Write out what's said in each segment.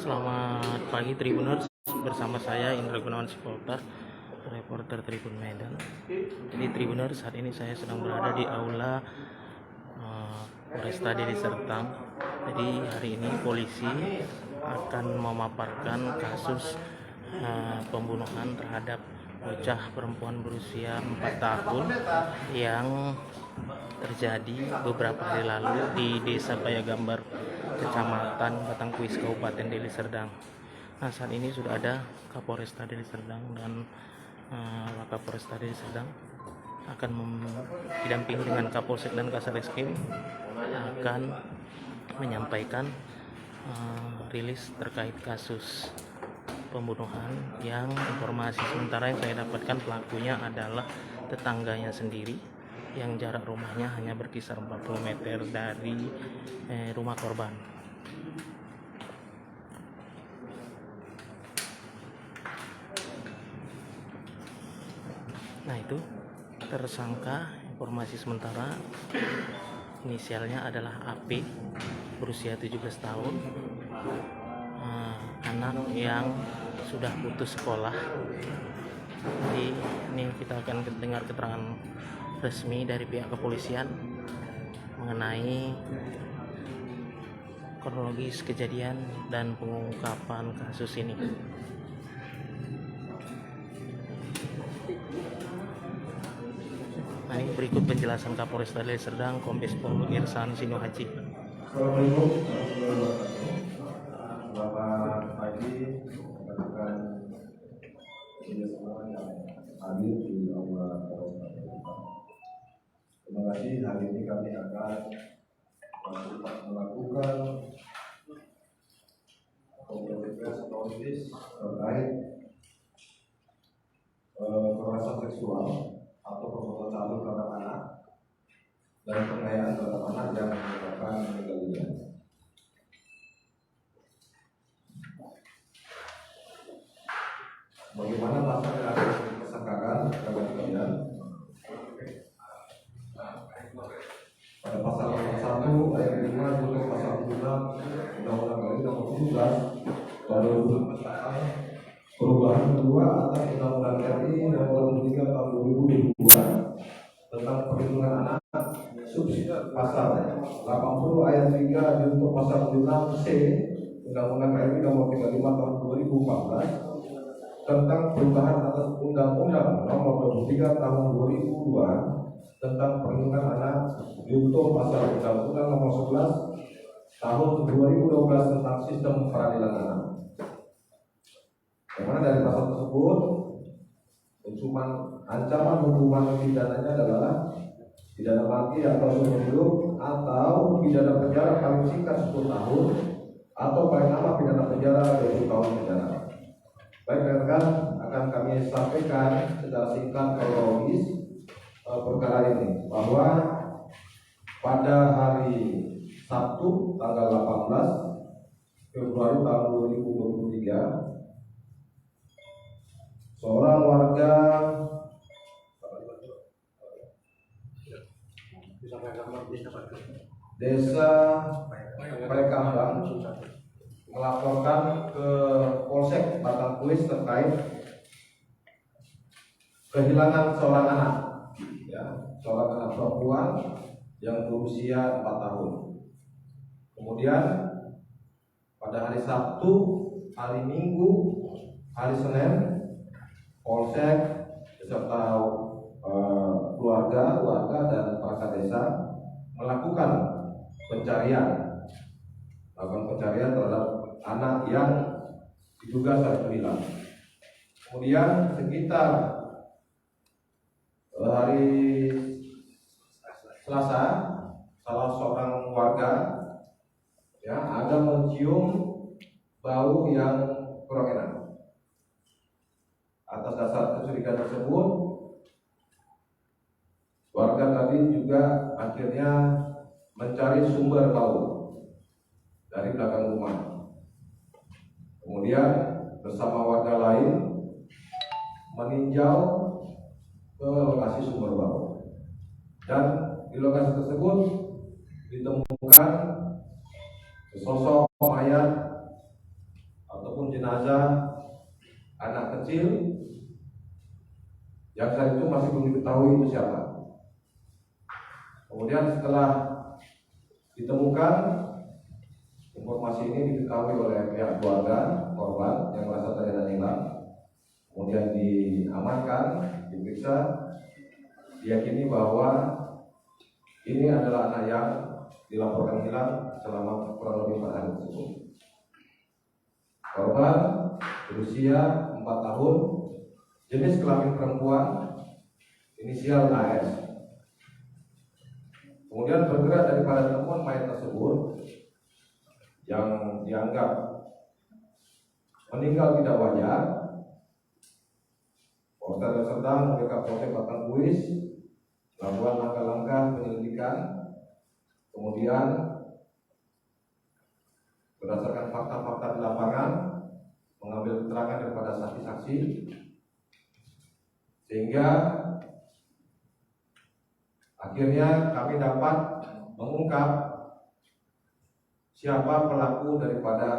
Selamat pagi Tribuners, bersama saya Indra Gunawan Sipolta, reporter Tribun Medan. Jadi Tribuners, saat ini saya sedang berada di aula Polresta Deli Serdang. Jadi hari ini polisi akan memaparkan kasus pembunuhan terhadap bocah perempuan berusia 4 tahun yang terjadi beberapa hari lalu di Desa Bayagambar, Kecamatan Batangkuis, Kabupaten Deli Serdang. Nah, saat ini sudah ada Kapolresta Deli Serdang dan Wakapolresta Deli Serdang akan didampingi dengan Kapolsek dan Kasareskrim akan menyampaikan rilis terkait kasus pembunuhan yang informasi sementara yang saya dapatkan pelakunya adalah tetangganya sendiri yang jarak rumahnya hanya berkisar 40 meter dari rumah korban. Nah, itu tersangka, informasi sementara inisialnya adalah AP, berusia 17 tahun, anak yang sudah putus sekolah. Jadi ini kita akan dengar keterangan resmi dari pihak kepolisian mengenai kronologis kejadian dan pengungkapan kasus ini. Nah, ini berikut penjelasan Kapolresta Deli Serdang, Kombes Pol Irsan Sinuhaji. Assalamualaikum warahmatullahi wabarakatuh. Selamat pagi rekan-rekan media semua yang hadir di aula Polresta. Terima kasih. Hari ini kami akan melakukan konferensi pers terkait kekerasan seksual atau perbuatan tabu terhadap anak dan penganiayaan terhadap anak yang menyebabkan meninggal dunia. Bagaimana pasal yang akan disangkakan kepada kalian? Pada pasal 1 ayat 5 junto pasal 6 Undang-Undang Garis Nomor 17 Tahun 2004 perubahan kedua atas Undang-Undang RI Nomor 23 Tahun 2002 tentang perlindungan anak, subsidi pasal 80 ayat 3 junto pasal 76 C Undang-Undang RI Nomor 35 Tahun 2014 tentang perubahan atas Undang-Undang Nomor 23 Tahun 2002 tentang perlindungan anak, junto pasal Undang-Undang Nomor 11 Tahun 2012 tentang sistem peradilan anak. Yang mana dari pasal tersebut ancaman hukuman pidananya adalah pidana mati atau seumur hidup atau pidana penjara paling singkat 10 tahun atau paling lama pidana penjara 20 tahun penjara. Baik rekan, akan kami sampaikan secara singkat kronologis perkara ini, bahwa pada hari Sabtu tanggal 18 Februari tahun 2023 seorang warga Desa Bayagambar melaporkan ke Polsek Batangkuis terkait kehilangan seorang anak, seorang anak perempuan yang berusia 4 tahun. Kemudian pada hari Sabtu, hari Minggu, hari Senin, Polsek beserta keluarga dan perangkat desa melakukan pencarian terhadap anak yang diduga saat hilang. Kemudian sekitar hari Selasa, salah seorang warga ada mencium bau yang kurang enak. Atas dasar kecurigaan tersebut, warga tadi juga akhirnya mencari sumber bau dari belakang rumah. Kemudian bersama warga lain meninjau ke lokasi sumber bau, dan di lokasi tersebut ditemukan sosok mayat ataupun jenazah anak kecil yang saat itu masih belum diketahui itu siapa. Kemudian setelah ditemukan, informasi ini diketahui oleh pihak keluarga korban yang merasa ternyata hilang. Kemudian diamankan, diperiksa, diyakini bahwa ini adalah anak yang dilaporkan hilang selama kurang lebih 4 hari tersebut. Korban berusia 4 tahun, jenis kelamin perempuan, inisial AS. Kemudian bergerak daripada temuan mayat tersebut yang dianggap meninggal tidak wajar, Polres Serdang membackup Polsek Batang Kuis melakukan langkah-langkah penyelidikan, kemudian berdasarkan fakta-fakta di lapangan mengambil keterangan daripada saksi-saksi, sehingga akhirnya kami dapat mengungkap siapa pelaku daripada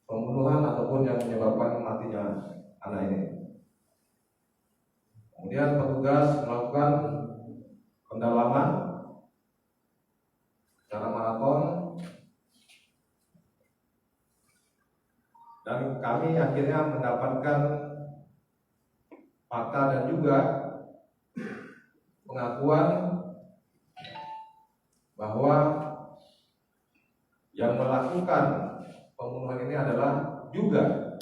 pembunuhan ataupun yang menyebabkan matinya anak ini. Kemudian petugas melakukan pendalaman secara maraton, dan kami akhirnya mendapatkan fakta dan juga pengakuan bahwa yang melakukan pembunuhan ini adalah juga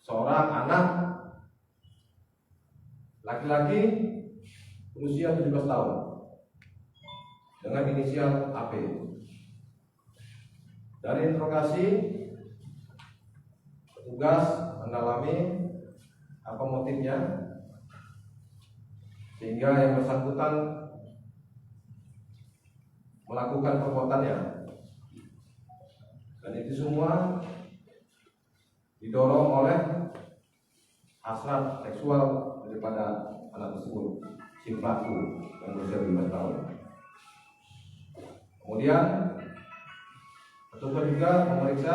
seorang anak laki-laki berusia 17 tahun dengan inisial AP. Dari interogasi, petugas mendalami apa motifnya, sehingga yang bersangkutan melakukan perbuatannya, dan itu semua didorong oleh hasrat seksual daripada anak tersebut, si pelaku yang berusia 15 tahun. Kemudian petugas juga memeriksa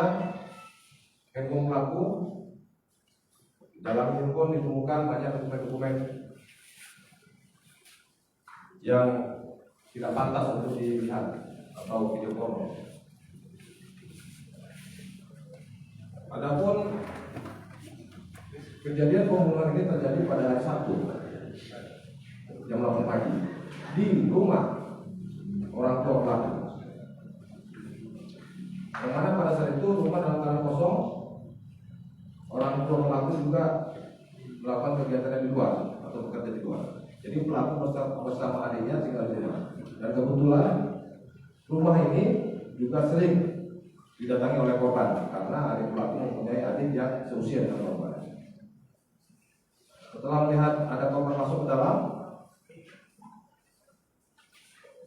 handphone pelaku. Dalam handphone ditemukan banyak dokumen-dokumen yang tidak pantas untuk dilihat atau video porno. Adapun kejadian pembunuhan ini terjadi pada hari Sabtu jam 8 pagi di rumah orang tua pelaku, yang mana pada saat itu rumah dalam keadaan kosong. Orang tua pelaku juga melakukan kegiatan di luar atau bekerja di luar. Jadi pelaku bersama adiknya tinggal di rumah. Dan kebetulan rumah ini juga sering didatangi oleh korban karena adik pelaku mempunyai adik yang seusia dengan korban. Setelah melihat ada korban masuk ke dalam,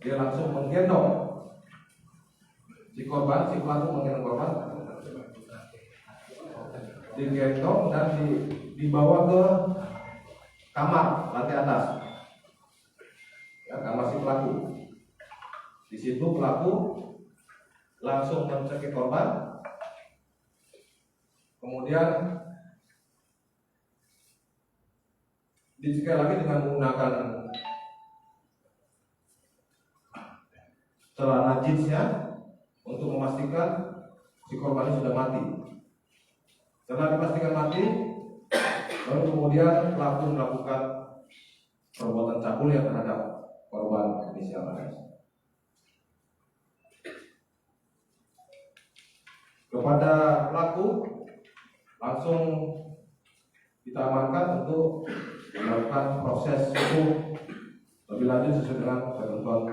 dia langsung menggendong si korban, si pelaku menggendong korban, digendong dan dibawa ke kamar lantai atas, ya, kamar si pelaku. Di situ pelaku langsung mencekik korban, kemudian dicekik lagi dengan menggunakan celana jeansnya untuk memastikan si korban sudah mati. Setelah dipastikan mati, baru kemudian pelaku melakukan perbuatan cabul yang terhadap korban inisial AS. Kepada pelaku langsung kita amankan untuk melakukan proses hukum lebih lanjut sesuai dengan ketentuan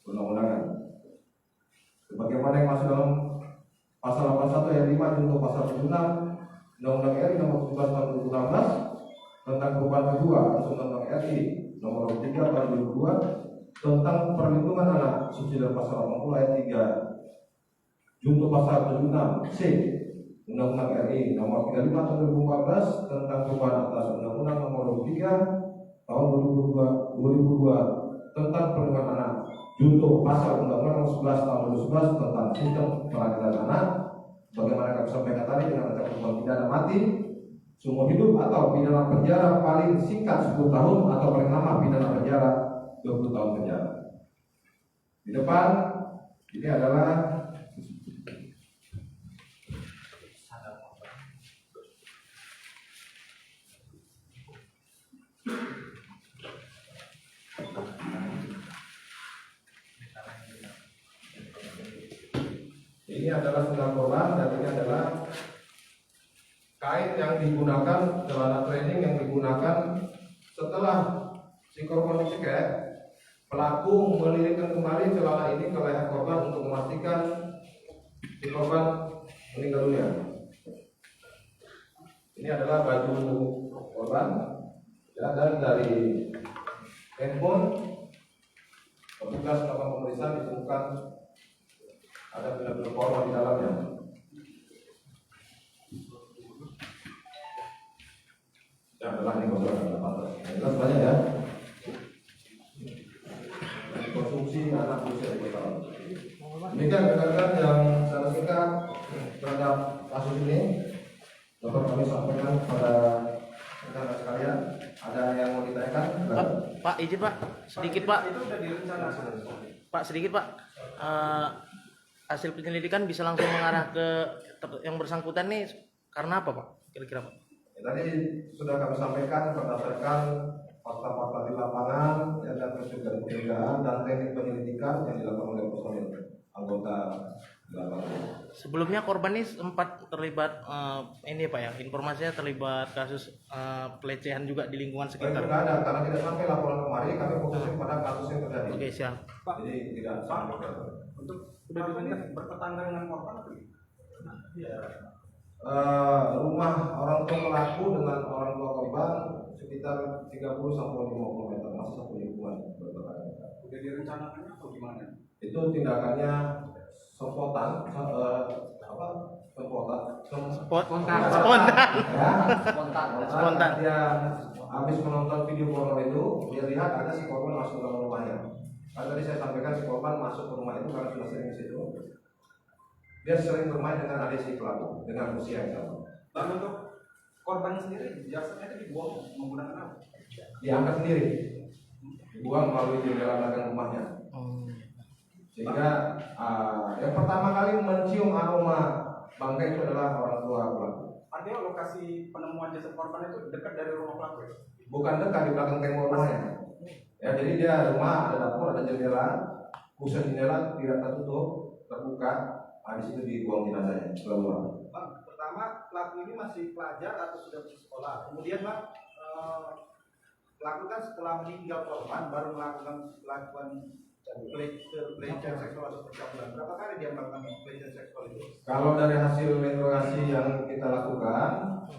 perundang-undangan. Sebagaimana yang masuk dalam pasal 81 ayat 5 junto pasal 76 Undang-Undang RI nomor 17 tahun 2016 tentang perubahan kedua atau Undang-Undang RI nomor 23 tahun 2002 tentang perlindungan anak subsidi pasal 80 ayat 3 junto pasal 76 C Undang-Undang RI nomor 35 tahun 2014 tentang perubahan atas Undang-Undang nomor 23 tahun 2002 tentang perlindungan anak junto pasal Undang-Undang nomor 11 tahun 2011 tentang sistem peradilan anak. Bagaimana kami sampaikan tadi dengan ancaman pidana mati, seumur hidup atau pidana penjara paling singkat 10 tahun atau paling lama pidana penjara 20 tahun penjara. Di depan ini adalah sendal korban dan ini adalah kain yang digunakan, celana training yang digunakan setelah si korban dicekek. Pelaku melilitkan kembali celana ini ke leher korban untuk memastikan si korban meninggal dunia. Ini adalah baju korban, ya, dan dari handphone petugas melakukan pemeriksaan ditemukan ada benda-benda korban di dalamnya. Ya, adalah ini korban. Jelas banyak ya. Konsumsi anak usia 2 tahun. Demikian rekan-rekan yang saya singkat terhadap kasus ini dapat kami sampaikan kepada rekan-rekan sekalian. Ada yang mau ditanyakan? Pak, izin Pak, sedikit Pak. Itu sudah direncanakan. Pak, sedikit Pak. Hasil penyelidikan bisa langsung mengarah ke yang bersangkutan nih karena apa Pak? Kira-kira Pak? Ya, tadi sudah kami sampaikan berdasarkan fakta-fakta di lapangan, ya, dan pencegahan dan teknik penyelidikan yang dilakukan oleh personil anggota di lapangan. Sebelumnya korban ini sempat terlibat ini Pak ya, informasinya terlibat kasus pelecehan juga di lingkungan sekitar. Tidak ada, karena tidak sampai laporan kemarin kami fokusnya pada kasus yang terjadi. Oke, siap. Pak, Jadi tidak sampai. untuk sudah diminta bertetangga dengan korban atau Ya. Rumah orang tua pelaku dengan orang tua korban sekitar 30 sampai 50 meter, masih satu lingkungan. sudah direncanakan atau gimana? Itu tindakannya sempotan, Spontan. ya. Spontan. Dia habis menonton video porno itu, dia lihat ada si korban masuk ke rumahnya. Kan tadi saya sampaikan si korban masuk ke rumah itu karena sudah sering di situ. Dia sering bermain dengan adik si pelaku dengan usia yang sama. Dan untuk korban sendiri jasadnya itu dibuang menggunakan apa? Diangkat sendiri, dibuang melalui jendela belakang rumahnya. Sehingga yang pertama kali mencium aroma bangkai itu adalah orang tua pelaku. Artinya lokasi penemuan jasad korban itu dekat dari rumah pelaku ya? Bukan dekat, di belakang tembok rumahnya. Ya, jadi dia rumah ada dapur, ada jendela, khusus jendela tidak tertutup, terbuka. Di situ dibuang jenazahnya keluar. Bang, pertama pelaku ini masih pelajar atau sudah bersekolah? Kemudian Bang, pelaku kan setelah meninggal korban baru melakukan pelecehan seksual atau percabulan. Berapa kali dia melakukan pelecehan seksual itu? Kalau dari hasil interogasi yang kita lakukan,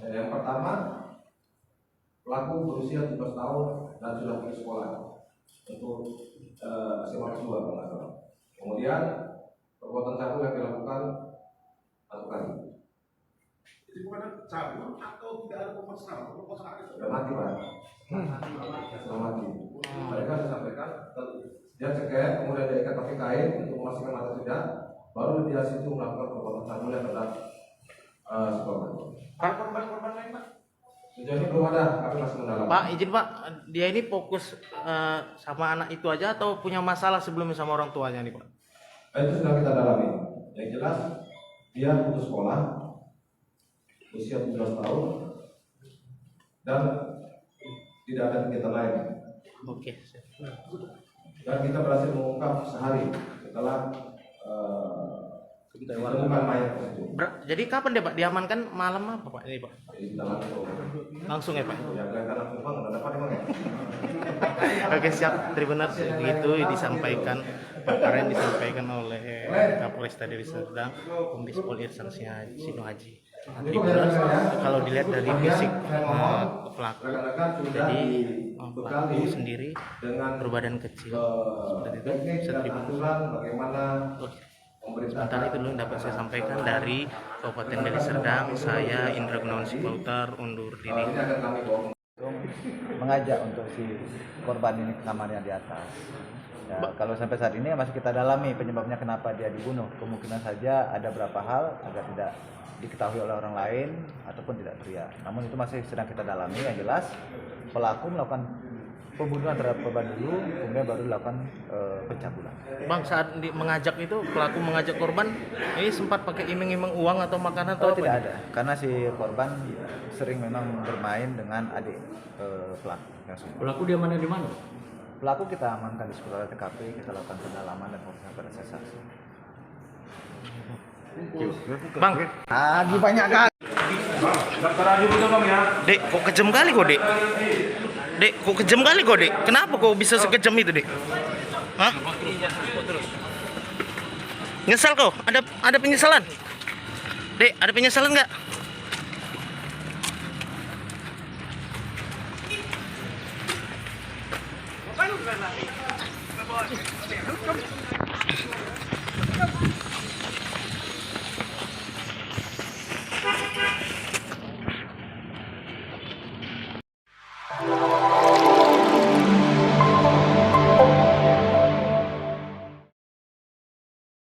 yang pertama pelaku berusia 17 tahun dan sudah pergi sekolah untuk SMA 2 kalau nggak salah. Kemudian perbuatan cabul yang dilakukan 1 kali. Itu bukan cabul atau tidak ada proporsional? Proporsional itu Sudah mati Pak. Sudah mati. Mereka disampaikan dia cekek, kemudian dia ikat pakai kain untuk memastikan mata tidak, baru dia situ melakukan perbuatan cabul yang terhadap si korban. korban lain Pak? Sejauh ini belum ada, kami masih mendalam. Pak, izin Pak, dia ini fokus sama anak itu aja atau punya masalah sebelumnya sama orang tuanya nih Pak? Itu sedang kita dalami. Yang jelas dia putus sekolah usia 17 tahun dan tidak ada kegiatan lain. Oke. Siap. Dan kita berhasil mengungkap sehari setelah ditemukan mayat tersebut. Jadi kapan deh Pak diamankan, malam apa Pak ini Pak? Kita Langsung ya Pak? yang karena Bang udah dapat emang ya. Oke siap, Tribuners, itu disampaikan Pak Karen disampaikan oleh Kapolresta Deli Serdang, Kombes Pol Irsan Sino Haji. Tribuners, kalau dilihat dari fisik pelaku, jadi pelaku sendiri berbadan kecil, seperti itu bisa Tribuners. Bagaimana Sementara itu dulu dapat saya sampaikan dari Kabupaten Deli Serdang. Saya Indra Gunawan Sipautar undur diri. Mengajak untuk si korban ini ke kamarnya di atas. Ya, kalau sampai saat ini masih kita dalami penyebabnya kenapa dia dibunuh. Kemungkinan saja ada beberapa hal agar tidak diketahui oleh orang lain ataupun tidak terlihat. Namun itu masih sedang kita dalami. Yang jelas pelaku melakukan pembunuhan terhadap korban dulu, kemudian baru dilakukan pencabulan. Bang, saat mengajak itu pelaku mengajak korban ini sempat pakai iming-iming uang atau makanan atau apa? Tidak ada, karena si korban sering memang bermain dengan adik pelaku. Pelaku dia mana di mana? Pelaku kita amankan di sekitar TKP, kita lakukan pendalaman dan pemeriksaan pada saksi. Bang, Lagi banyak kan? Dek, kok kejam kali kok, Dek? Dek, kok kejam kali kok, Dek? Kenapa kok bisa sekejam itu, Dek? Hah? Nyesal kau? Ada penyesalan? Dek, ada penyesalan nggak?